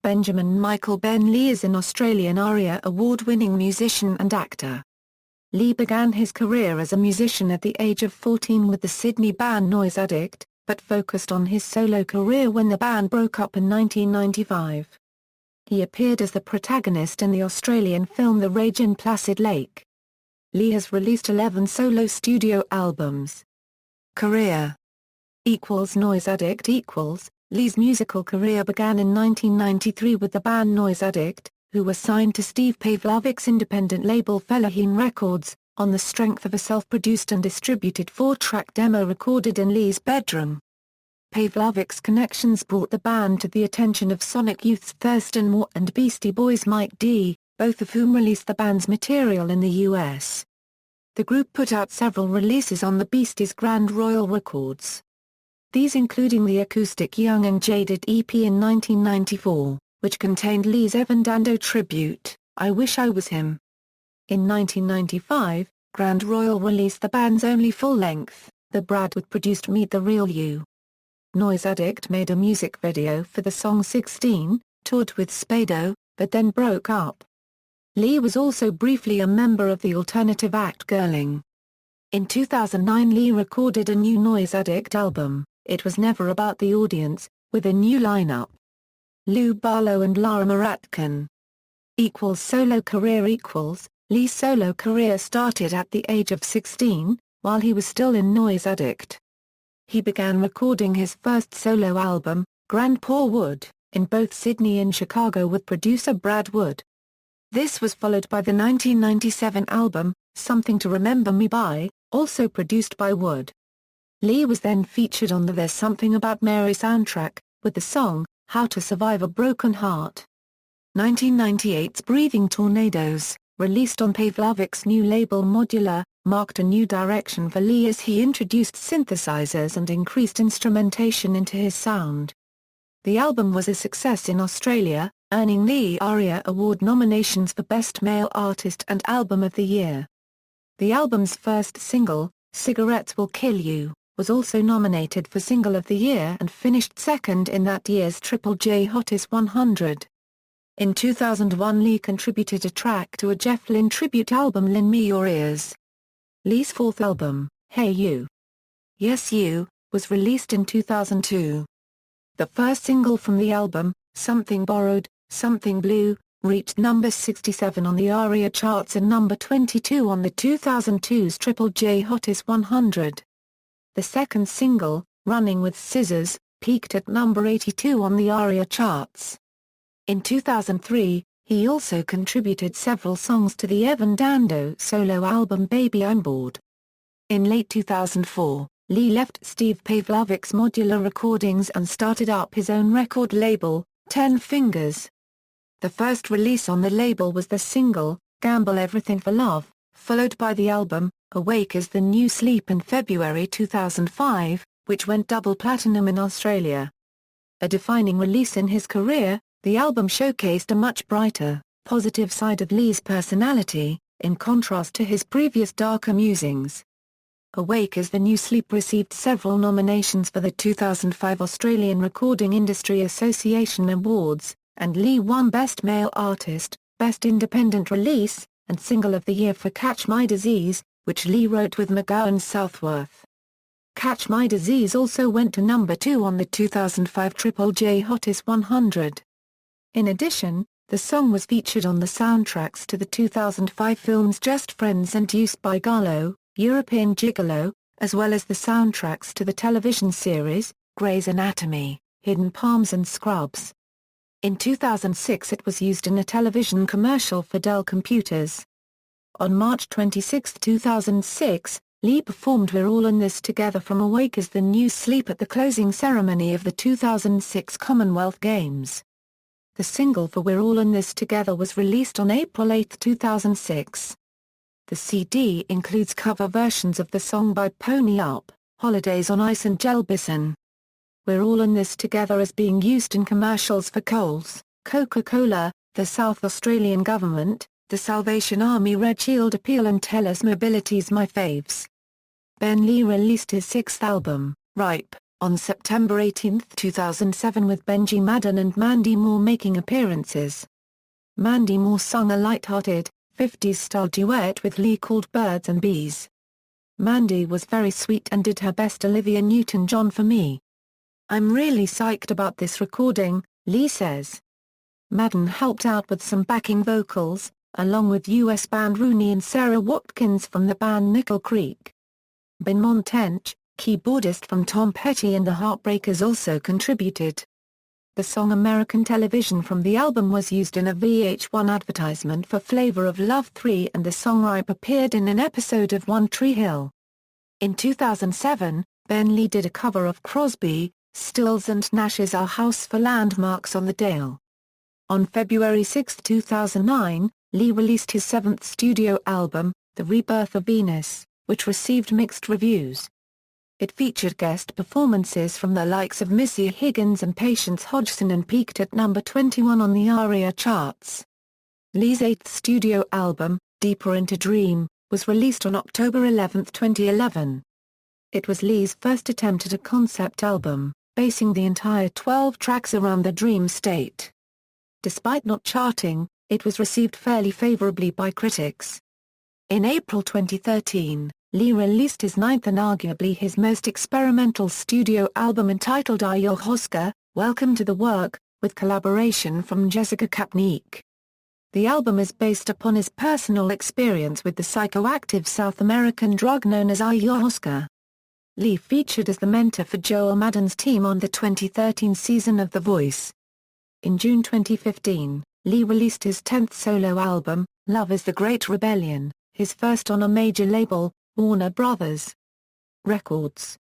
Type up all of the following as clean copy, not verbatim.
Benjamin Michael Ben Lee is an Australian ARIA Award-winning musician and actor. Lee began his career as a musician at the age of 14 with the Sydney band Noise Addict, but focused on his solo career when the band broke up in 1995. He appeared as the protagonist in the Australian film The Rage in Placid Lake. Lee has released 11 solo studio albums. Career Noise Addict Lee's musical career began in 1993 with the band Noise Addict, who were signed to Steve Pavlovic's independent label Fellaheen Records, on the strength of a self-produced and distributed 4-track demo recorded in Lee's bedroom. Pavlovic's connections brought the band to the attention of Sonic Youth's Thurston Moore and Beastie Boys' Mike D, both of whom released the band's material in the US. The group put out several releases on the Beasties' Grand Royal Records. These including the acoustic Young and Jaded EP in 1994, which contained Lee's Evan Dando tribute, I Wish I Was Him. In 1995, Grand Royal released the band's only full-length, The Bradwood-produced Meet the Real You. Noise Addict made a music video for the song 16, toured with Spado, but then broke up. Lee was also briefly a member of the alternative act Girling. In 2009 Lee recorded a new Noise Addict album, It Was Never About the Audience, with a new lineup. Lou Barlow and Lara Maratkan. Solo career Lee's solo career started at the age of 16, while he was still in Noise Addict. He began recording his first solo album, Grandpa Wood, in both Sydney and Chicago with producer Brad Wood. This was followed by the 1997 album, Something to Remember Me By, also produced by Wood. Lee was then featured on the There's Something About Mary soundtrack, with the song, How to Survive a Broken Heart. 1998's Breathing Tornadoes, released on Pavlovic's new label Modular, marked a new direction for Lee as he introduced synthesizers and increased instrumentation into his sound. The album was a success in Australia, earning Lee ARIA Award nominations for Best Male Artist and Album of the Year. The album's first single, Cigarettes Will Kill You, was also nominated for Single of the Year and finished second in that year's Triple J Hottest 100. In 2001 Lee contributed a track to a Jeff Lynne tribute album Lend Me Your Ears. Lee's fourth album, Hey You, Yes You, was released in 2002. The first single from the album, Something Borrowed, Something Blue, reached number 67 on the ARIA charts and number 22 on the 2002's Triple J Hottest 100. The second single, Running with Scissors, peaked at number 82 on the ARIA charts. In 2003, he also contributed several songs to the Evan Dando solo album Baby I'm Bored. In late 2004, Lee left Steve Pavlovic's Modular Recordings and started up his own record label, 10 Fingers. The first release on the label was the single, Gamble Everything for Love, followed by the album, Awake Is the New Sleep in February 2005, which went double platinum in Australia. A defining release in his career, the album showcased a much brighter, positive side of Lee's personality, in contrast to his previous darker musings. Awake Is the New Sleep received several nominations for the 2005 Australian Recording Industry Association Awards, and Lee won Best Male Artist, Best Independent Release, and Single of the Year for Catch My Disease, which Lee wrote with McGowan Southworth. Catch My Disease also went to number 2 on the 2005 Triple J Hottest 100. In addition, the song was featured on the soundtracks to the 2005 films Just Friends and Used by Garlow, European Gigolo, as well as the soundtracks to the television series, Grey's Anatomy, Hidden Palms and Scrubs. In 2006 it was used in a television commercial for Dell Computers. On March 26, 2006, Lee performed We're All in This Together from Awake Is the New Sleep at the closing ceremony of the 2006 Commonwealth Games. The single for We're All in This Together was released on April 8, 2006. The CD includes cover versions of the song by Pony Up, Holidays on Ice and Jelbison. We're All in This Together is being used in commercials for Coles, Coca-Cola, the South Australian Government, the Salvation Army Red Shield Appeal and TELUS Mobility's My Faves. Ben Lee released his sixth album, Ripe, on September 18, 2007 with Benji Madden and Mandy Moore making appearances. Mandy Moore sung a light-hearted, 50s-style duet with Lee called Birds and Bees. Mandy was very sweet and did her best Olivia Newton-John for me. I'm really psyched about this recording, Lee says. Madden helped out with some backing vocals, along with US band Rooney and Sarah Watkins from the band Nickel Creek. Ben Montench, keyboardist from Tom Petty and the Heartbreakers, also contributed. The song American Television from the album was used in a VH1 advertisement for Flavor of Love 3, and the song Ripe appeared in an episode of One Tree Hill. In 2007, Ben Lee did a cover of Crosby, Stills and Nash's Our House for Landmarks on the Dale. On February 6, 2009, Lee released his seventh studio album, The Rebirth of Venus, which received mixed reviews. It featured guest performances from the likes of Missy Higgins and Patience Hodgson and peaked at number 21 on the ARIA charts. Lee's eighth studio album, Deeper Into Dream, was released on October 11, 2011. It was Lee's first attempt at a concept album, basing the entire 12 tracks around the dream state. Despite not charting, it was received fairly favorably by critics. In April 2013, Lee released his ninth and arguably his most experimental studio album entitled Ayahuasca, Welcome to the Work, with collaboration from Jessica Kapnick. The album is based upon his personal experience with the psychoactive South American drug known as ayahuasca. Lee featured as the mentor for Joel Madden's team on the 2013 season of The Voice. In June 2015, Lee released his 10th solo album, Love is the Great Rebellion, his first on a major label, Warner Brothers Records.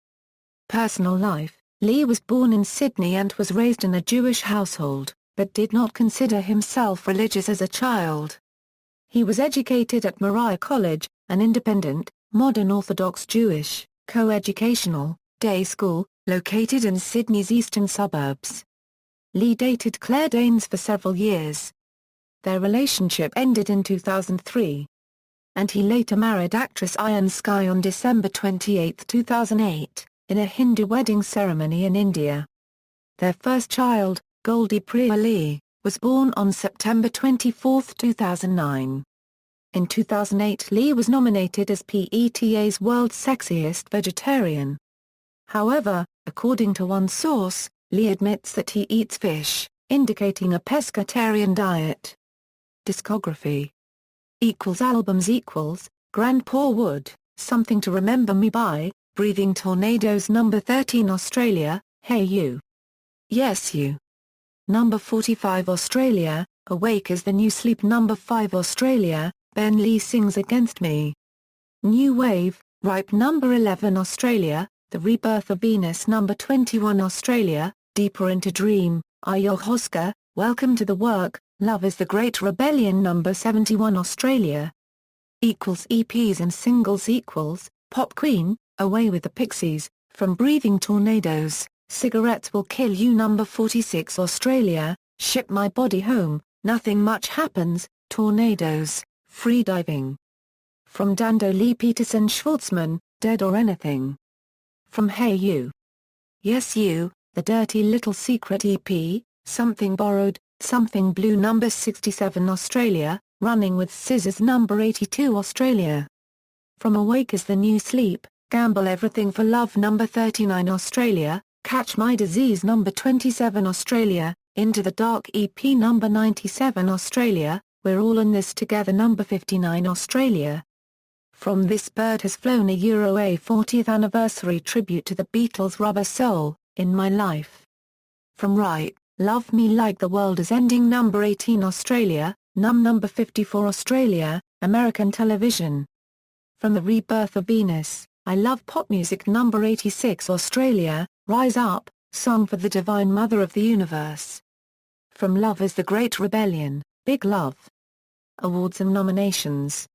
Personal life: Lee was born in Sydney and was raised in a Jewish household, but did not consider himself religious as a child. He was educated at Moriah College, an independent, modern Orthodox Jewish, co-educational, day school, located in Sydney's eastern suburbs. Lee dated Claire Danes for several years. Their relationship ended in 2003. And he later married actress Ayan Sky on December 28, 2008, in a Hindu wedding ceremony in India. Their first child, Goldie Priya Lee, was born on September 24, 2009. In 2008, Lee was nominated as PETA's World's Sexiest Vegetarian. However, according to one source, Lee admits that he eats fish, indicating a pescatarian diet. Discography Albums Grand Paw Wood, Something to Remember Me By, Breathing Tornadoes No. 13 Australia, Hey You. Yes You. No. 45 Australia, Awake is the New Sleep. No. 5 Australia, Ben Lee Sings Against Me. New Wave, Ripe. No. 11 Australia, The Rebirth of Venus. No. 21 Australia, Deeper Into Dream, Ayahuasca, Welcome to the Work, Love is the Great Rebellion. No. 71 Australia. EPs and singles Pop Queen, Away with the Pixies, From Breathing Tornadoes, Cigarettes Will Kill You. No. 46 Australia, Ship My Body Home, Nothing Much Happens, Tornadoes, Freediving. From Dando Lee Peterson Schwartzman, Dead or Anything. From Hey You. Yes You, The Dirty Little Secret EP, Something Borrowed, Something Blue. No. 67 Australia, Running with Scissors. No. 82 Australia. From Awake is the New Sleep, Gamble Everything for Love. No. 39 Australia, Catch My Disease. No. 27 Australia, Into the Dark EP. No. 97 Australia, We're All in This Together. No. 59 Australia. From This Bird Has Flown, a 40th anniversary tribute to the Beatles' Rubber Soul, In My Life. From Right, Love Me Like the World Is Ending. No. 18 Australia, No. 54 Australia, American Television. From The Rebirth of Venus, I Love Pop Music. No. 86 Australia, Rise Up, Song for the Divine Mother of the Universe. From Love is the Great Rebellion, Big Love. Awards and nominations.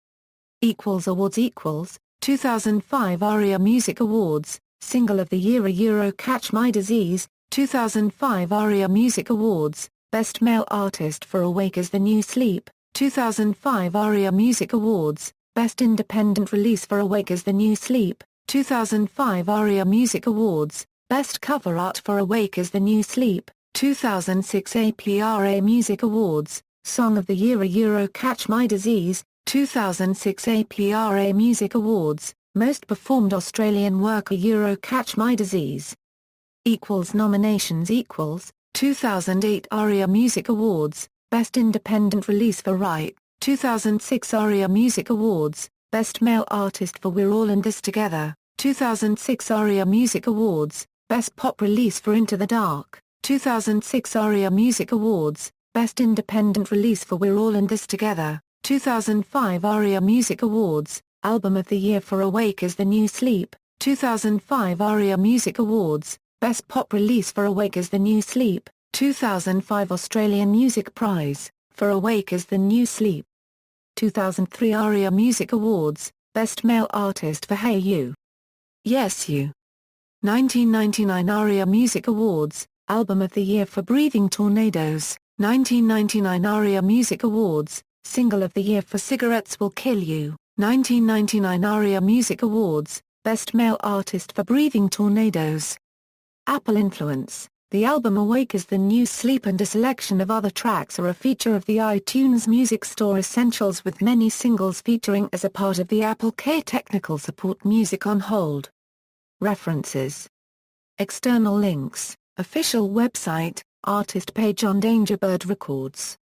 Awards 2005 ARIA Music Awards, Single of the Year Catch My Disease, 2005 ARIA Music Awards, Best Male Artist for Awake is the New Sleep, 2005 ARIA Music Awards, Best Independent Release for Awake is the New Sleep, 2005 ARIA Music Awards, Best Cover Art for Awake Is the New Sleep, 2006 APRA Music Awards, Song of the Year a Euro Catch My Disease, 2006 APRA Music Awards, Most Performed Australian Work a Euro Catch My Disease. Nominations 2008 ARIA Music Awards, Best Independent Release for Right, 2006 ARIA Music Awards, Best Male Artist for We're All in This Together, 2006 ARIA Music Awards, Best Pop Release for Into the Dark, 2006 ARIA Music Awards, Best Independent Release for We're All in This Together, 2005 ARIA Music Awards, Album of the Year for Awake Is the New Sleep, 2005 ARIA Music Awards, Best Pop Release for Awake Is the New Sleep, 2005 Australian Music Prize, for Awake Is the New Sleep. 2003 ARIA Music Awards, Best Male Artist for Hey You. Yes You. 1999 ARIA Music Awards, Album of the Year for Breathing Tornadoes, 1999 ARIA Music Awards, Single of the Year for Cigarettes Will Kill You, 1999 ARIA Music Awards, Best Male Artist for Breathing Tornadoes. Apple Influence, the album Awake Is the New Sleep and a selection of other tracks are a feature of the iTunes Music Store Essentials with many singles featuring as a part of the Apple K Technical Support Music on Hold. References. External links, official website, artist page on Dangerbird Records.